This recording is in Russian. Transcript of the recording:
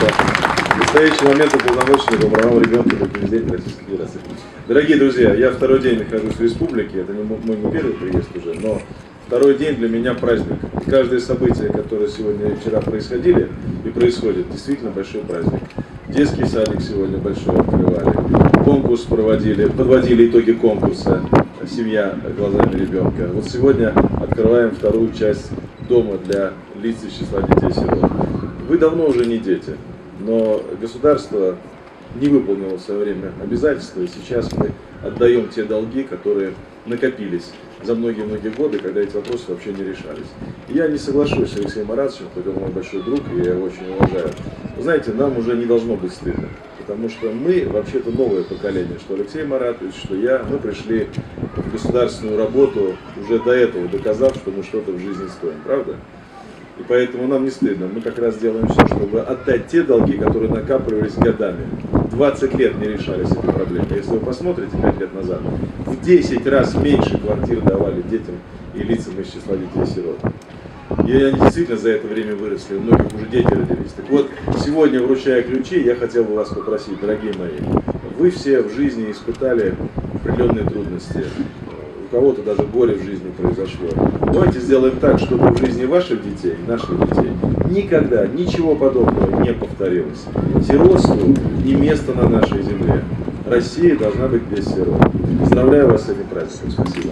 В настоящий момент уполномоченный по правам ребенка до президента Российской Федерации. Дорогие друзья, я второй день нахожусь в республике, это мой не первый приезд уже, но второй день для меня праздник. И каждое событие, которое сегодня и вчера происходили и происходит, действительно большой праздник. Детский садик сегодня большой открывали, конкурс подводили итоги конкурса «Семья глазами ребенка». Вот сегодня открываем вторую часть дома для лиц из числа детей-сирот. Вы давно уже не дети, но государство не выполнило в свое время обязательства, и сейчас мы отдаем те долги, которые накопились за многие-многие годы, когда эти вопросы вообще не решались. И я не соглашусь с Алексеем Маратовичем, хоть он мой большой друг, и я его очень уважаю. Вы знаете, нам уже не должно быть стыдно, потому что мы вообще-то новое поколение, что Алексей Маратович, что я, мы пришли в государственную работу уже до этого, доказав, что мы что-то в жизни стоим, правда? И поэтому нам не стыдно. Мы как раз делаем все, чтобы отдать те долги, которые накапливались годами. 20 лет не решались эти проблемы. Если вы посмотрите 5 лет назад, в 10 раз меньше квартир давали детям и лицам из числа детей-сирот. И они действительно за это время выросли, у многих уже дети родились. Так вот, сегодня, вручая ключи, я хотел бы вас попросить, дорогие мои, вы все в жизни испытали определенные трудности. У кого-то даже горе в жизни произошло. Давайте сделаем так, чтобы в жизни ваших детей, наших детей, никогда ничего подобного не повторилось. Сиротству не место на нашей земле. Россия должна быть без сирот. Поздравляю вас с этим праздником. Спасибо.